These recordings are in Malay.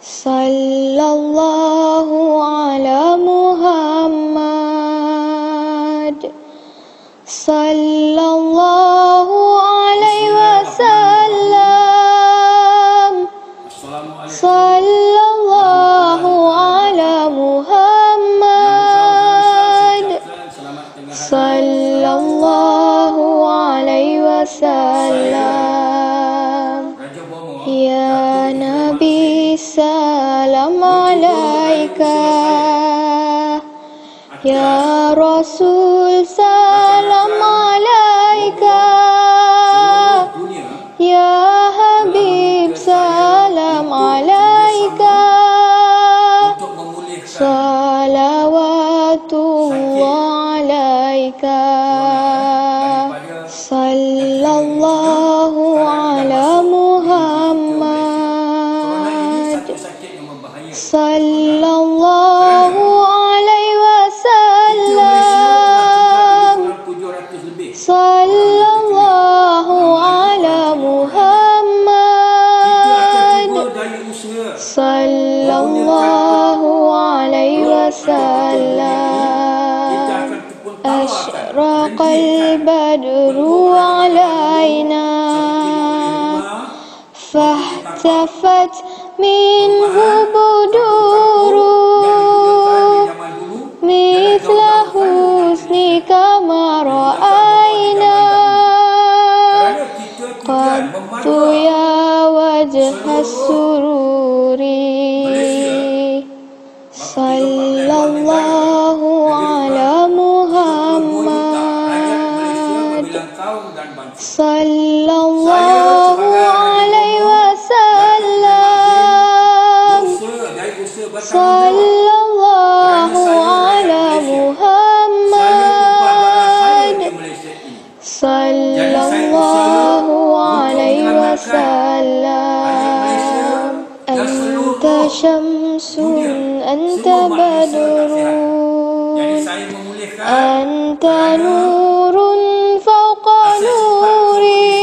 Sallallahu ala Muhammad. Sallallahu alaihi wasallam. Sallallahu ala Muhammad. Sallallahu alaihi wasallam. Ya Nabi salam alaika. Ya Rasul salam alaika. Ya Habib salam alaika. Salawatullah alaika. Sallallahu ala Muhammad. Sallallahu alaihi wasallam. Sallallahu ala Muhammad. Sallallahu alaihi wasallam. Ashraqal badru alaina. Fahtafat minhu buduru. Mithla husnika ma ra'ayna. Qattu ya wajhas sururi. Sallallahu ala Muhammad. Sallallahu alaihi wasallam. Sallallahu ala Muhammad. Sallallahu alaihi wasallam. Anta syamsun anta badrun. Anta nurun fawqa nuri.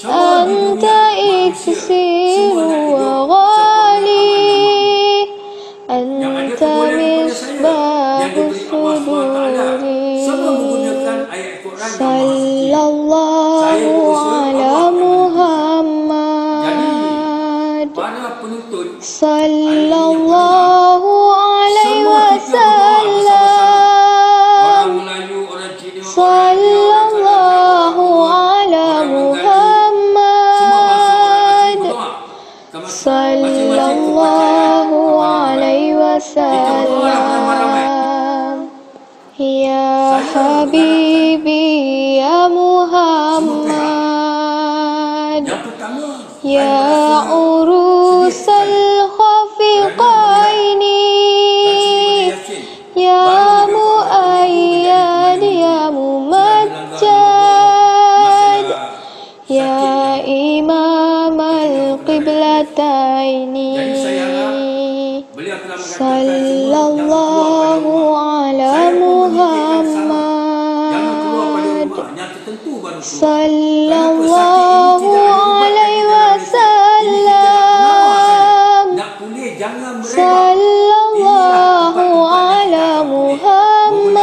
Anta iksiru wa ghali. Anta misbahu suduri. Sallallahu ala Muhammad. Sallallahu alaihi wasallam. Sallallahu ala Muhammad. Sallallahu alaihi wasallam. Ya Habibi ya Muhammad. Ya urusal khafiqaini. Ya muayyad ya mumajjad. Ya imam al-qiblataini. Sallallahu ala Muhammad. Sallallahu alaihi wasallam. Sallallahu ala Muhammad.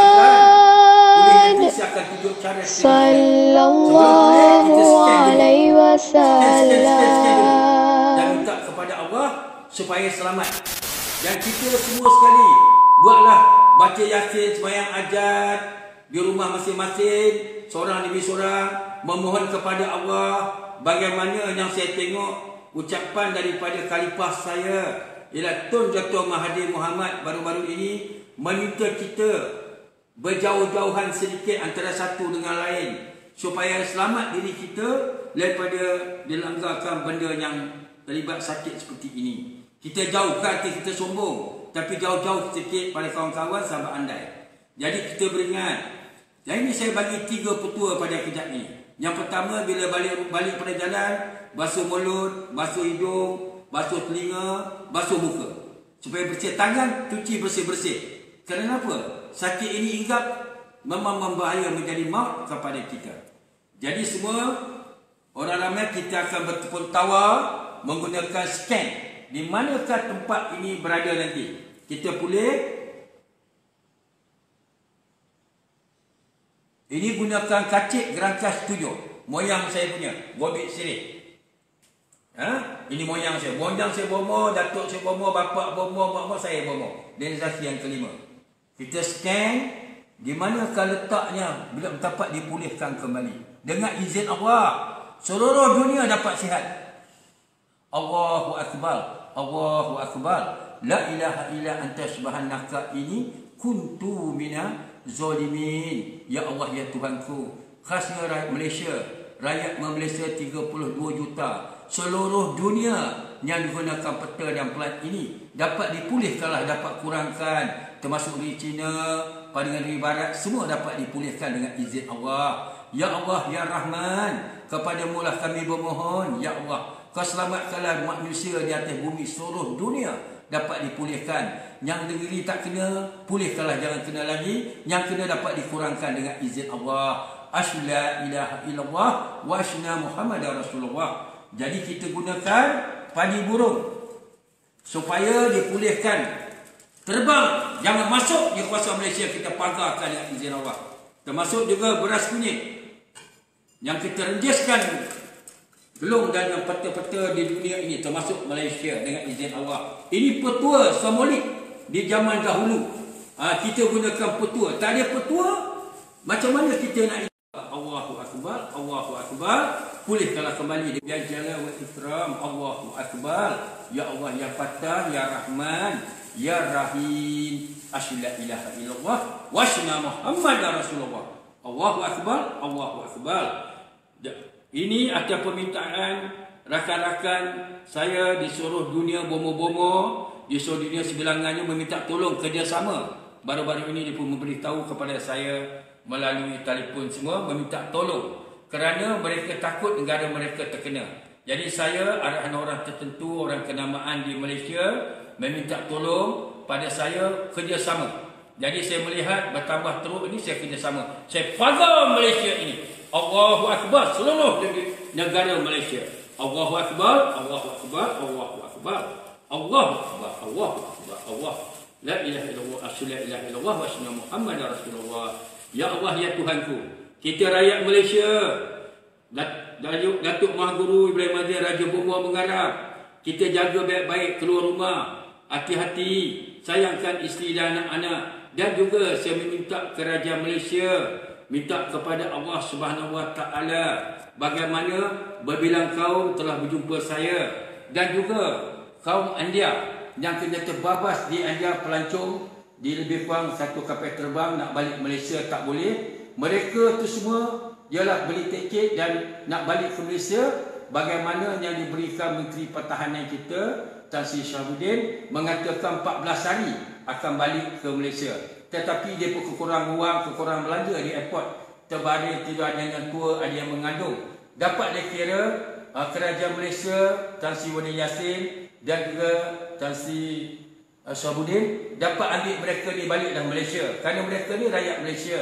Sallallahu alaihi wasallam. Dan minta kepada Allah supaya selamat. Dan kita semua sekali buatlah baca Yasin sembahyang hajat di rumah masing-masing, seorang demi seorang, memohon kepada Allah. Bagaimana yang saya tengok ucapan daripada khalifah saya ialah Tun Dato' Mahathir Mohamad baru-baru ini meminta kita berjauh-jauhan sedikit antara satu dengan lain supaya selamat diri kita daripada dilanggarkan benda yang terlibat sakit seperti ini. Kita jauh, bukan kita sombong, tapi jauh-jauh sedikit pada kawan-kawan sahabat andai. Jadi kita beringat. Yang ini saya bagi 3 petua pada kejap ni. Yang pertama, bila balik pada jalan, basuh mulut, basuh hidung, basuh telinga, basuh muka. Supaya bersih tangan, cuci bersih-bersih. Kenapa? Sakit ini ingat memang membahaya menjadi maut kepada kita. Jadi semua orang ramai kita akan bertepuk tawa menggunakan scan di manakah tempat ini berada nanti. Kita pulih. Ini gunakan kacik gerangkas 7. Moyang saya punya. Bobit sirih. Ini moyang saya. Bonjang saya bomo, datuk saya bomo, bapak bomo, mak saya bomo. Organisasi yang kelima. Kita scan. Di manakah letaknya bila dapat dipulihkan kembali. Dengan izin Allah. Seluruh dunia dapat sihat. Allahu Akbar. Allahu Akbar. La ilaha illa anta subhanaka ini kuntu mina zalimin. Ya Allah, ya Tuhanku, khasnya rakyat Malaysia, rakyat Malaysia 32 juta, seluruh dunia yang digunakan peta dan plat ini dapat dipulihkanlah, dapat kurangkan, termasuk di China, pada negeri barat, semua dapat dipulihkan dengan izin Allah. Ya Allah, ya Rahman, kepadamu lah kami bermohon. Ya Allah, kau selamatkanlah manusia di atas bumi seluruh dunia dapat dipulihkan. Yang negeri tak kena, pulihkanlah, jangan kena lagi. Yang kena dapat dikurangkan dengan izin Allah. Asyhadu la ilaha illallah wa asyhadu Muhammadar Rasulullah. Jadi kita gunakan padi burung supaya dipulihkan. Terbang, jangan masuk di kawasan Malaysia, kita pagarkan dengan izin Allah. Termasuk juga beras kunyit yang kita renjiskan belum dan peta-peta di dunia ini, termasuk Malaysia dengan izin Allah. Ini petua simbolik di zaman dahulu. Kita gunakan petua. Tak ada petua, macam mana kita nak? Allahu Akbar, Allahu Akbar. Pulihkanlah kembali dengan jalal wa ikram. Allahu Akbar. Ya Allah, ya Fatah, ya Rahman, ya Rahim. Asyhadu la ilaha illallah wa asyhadu Muhammadar Rasulullah. Allahu Akbar, Allahu Akbar. Ini atas permintaan rakan-rakan saya di seluruh dunia, bomo-bomo di seluruh dunia sebilangannya meminta tolong kerjasama. Baru-baru ini dia pun memberitahu kepada saya melalui telefon semua, meminta tolong kerana mereka takut negara mereka terkena. Jadi saya, arahan orang tertentu, orang kenamaan di Malaysia meminta tolong pada saya kerjasama. Jadi saya melihat bertambah teruk ini, saya kerjasama. Saya pagar Malaysia ini. Allahu Akbar, seluruh negara Malaysia. Allahu Akbar, Allahu Akbar, Allahu Akbar. Allahu Akbar, Allahu Akbar, Allah. La ilaha illallah, asyhadu la ilaha illallah wa asyhadu Muhammadar Rasulullah. Ya Allah, ya Tuhanku, kita rakyat Malaysia, Datuk Mahguru Ibrahim Azir Raja Bomoh mengharap kita jaga baik-baik keluar rumah, hati-hati, sayangkan isteri dan anak-anak. Dan juga saya meminta kerajaan Malaysia, minta kepada Allah Subhanahu Wa Taala bagaimana berbilang kaum telah berjumpa saya dan juga kaum India yang kena terbabas di India pelancong di lebih kurang satu kapal terbang nak balik Malaysia tak boleh. Mereka tu semua ialah beli tiket dan nak balik ke Malaysia. Bagaimana yang diberikan Menteri Pertahanan kita Tan Sri Syahrudin mengatakan 14 hari akan balik ke Malaysia. Tetapi dia pun kekurangan wang, kekurangan belanja di airport. Terbaring tidak ada yang tua, ada yang mengandung. Dapat dikira kerajaan Malaysia, Tan Sri Wani Yassin dan juga Tan Sri Syahrudin dapat ambil mereka ni balik dalam Malaysia. Kerana mereka ni rakyat Malaysia.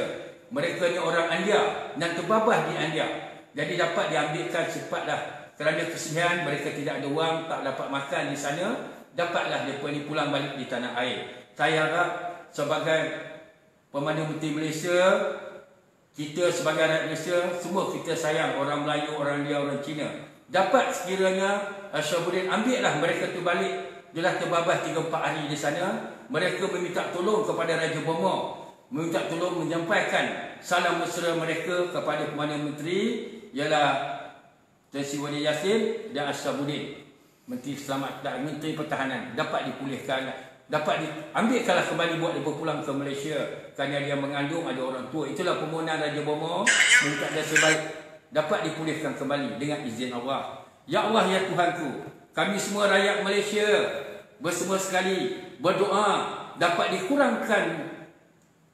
Mereka ni orang India dan terbabas di India. Jadi dapat diambilkan cepatlah. Kerana kesedihan mereka tidak ada wang, tak dapat makan di sana. Dapatlah mereka ni pulang balik di tanah air. Saya harap sebagai Perdana Menteri Malaysia, kita sebagai rakyat Malaysia, semua kita sayang orang Melayu, orang India, orang Cina. Dapat sekiranya Syahrudin ambillah mereka tu balik. Dia dah terbabas 3-4 hari di sana. Mereka meminta tolong kepada Raja Bomoh, meminta tolong menyampaikan salam mesra mereka kepada Perdana Menteri ialah Tan Sri Wani Yassin dan Syahrudin, Menteri Selamat dan Menteri Pertahanan. Dapat dipulihkan, dapat diambilkanlah kembali buat dia pulang ke Malaysia kerana dia mengandung ada orang tua. Itulah permohonan Raja Bomoh, minta dia sebaik dapat dipulihkan kembali dengan izin Allah. Ya Allah, ya Tuhanku, kami semua rakyat Malaysia bersama sekali berdoa dapat dikurangkan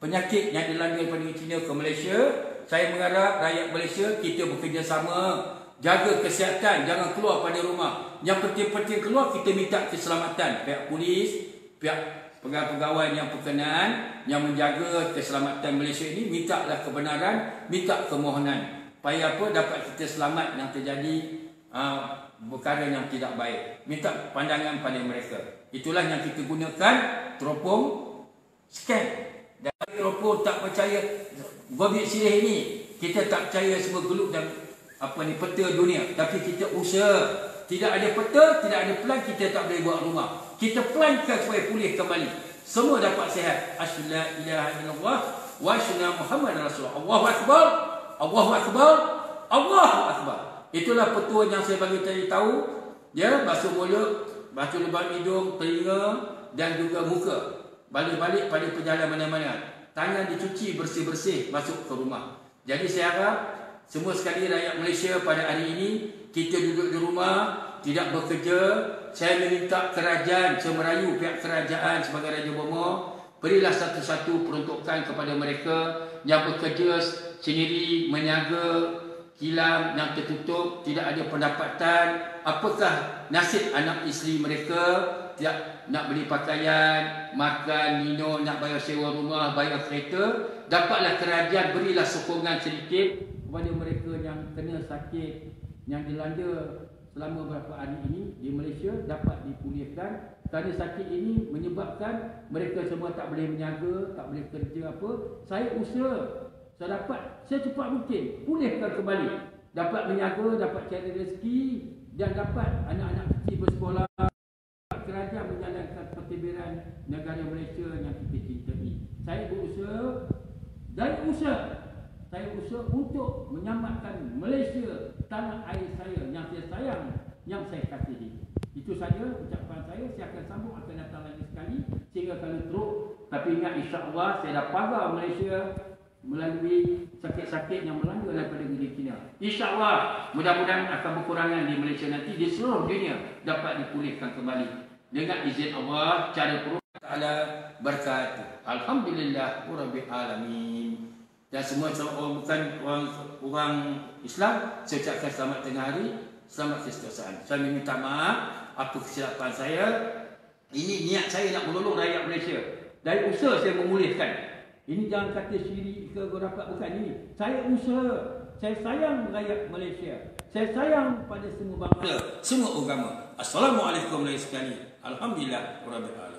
penyakit yang dilanda daripada China ke Malaysia. Saya mengharap rakyat Malaysia kita bekerjasama, jaga kesihatan, jangan keluar pada rumah. Yang penting-penting keluar, kita minta keselamatan pihak polis, pihak pegawai-pegawai yang berkenaan yang menjaga keselamatan Malaysia ini, mintalah kebenaran, minta kemohonan supaya apa dapat kita selamat yang terjadi perkara yang tidak baik. Minta pandangan pada mereka. Itulah yang kita gunakan teropong scan. Dan teropong tak percaya Gobik Sirih ini, kita tak percaya semua gelup dan peta dunia. Tapi kita usaha. Tidak ada peta, tidak ada plan, kita tak boleh buat rumah. Kita plankan supaya pulih kembali. Semua dapat sihat. Asyhadu la ilaha illallah wa asyhadu Muhammad Rasulullah. Allahu akbar. Allahu akbar. Allahu akbar. Itulah petua yang saya bagi tadi tahu. Ya, basuh mulut, basuh lubang hidung, telinga dan juga muka. Balik-balik pada perjalanan mana-mana. Tangan dicuci bersih-bersih masuk ke rumah. Jadi saya harap semua sekali rakyat Malaysia pada hari ini, kita duduk di rumah, tidak bekerja. Saya meminta kerajaan, saya merayu pihak kerajaan sebagai Raja Bomo, berilah satu-satu peruntukan kepada mereka yang bekerja sendiri, menjaga kilang yang tertutup, tidak ada pendapatan. Apakah nasib anak isteri mereka? Tidak nak beli pakaian, makan, minum, nak bayar sewa rumah, bayar kereta. Dapatlah kerajaan berilah sokongan sedikit kepada mereka yang kena sakit, yang dilanda selama beberapa hari ini di Malaysia, dapat dipulihkan. Kerana sakit ini menyebabkan mereka semua tak boleh menjaga, tak boleh kerja apa. Saya usaha, saya dapat secepat mungkin pulihkan kembali. Dapat menjaga, dapat cari rezeki dan dapat anak-anak kecil bersekolah. Kerajaan menjalankan pentadbiran negara Malaysia yang kita cintai. Saya berusaha dan saya usaha untuk menyelamatkan Malaysia, tanah air saya yang saya sayang, yang saya kasihi. Itu saja ucapan saya. Saya akan sambung akan datang lagi sekali sehingga kalau teruk. Tapi ingat, insya-Allah saya dah pagar Malaysia melalui sakit-sakit yang melanda daripada negeri China. InsyaAllah mudah-mudahan akan berkurangan di Malaysia nanti, di seluruh dunia dapat dipulihkan kembali dengan izin Allah. Cara Ta'ala berkata Alhamdulillah Rabbil Alamin. Dan semua orang bukan orang Islam, saya ucapkan selamat tengah hari, selamat kesejahteraan. Saya minta maaf apa kesilapan saya. Ini niat saya nak menolong rakyat Malaysia. Dari usaha saya memulihkan. Ini jangan kata syirik ke dapat, bukan ini. Saya usaha. Saya sayang rakyat Malaysia. Saya sayang pada semua bangsa, semua agama. Assalamualaikum warahmatullahi wabarakatuh. Alhamdulillah Rabbil Alamin.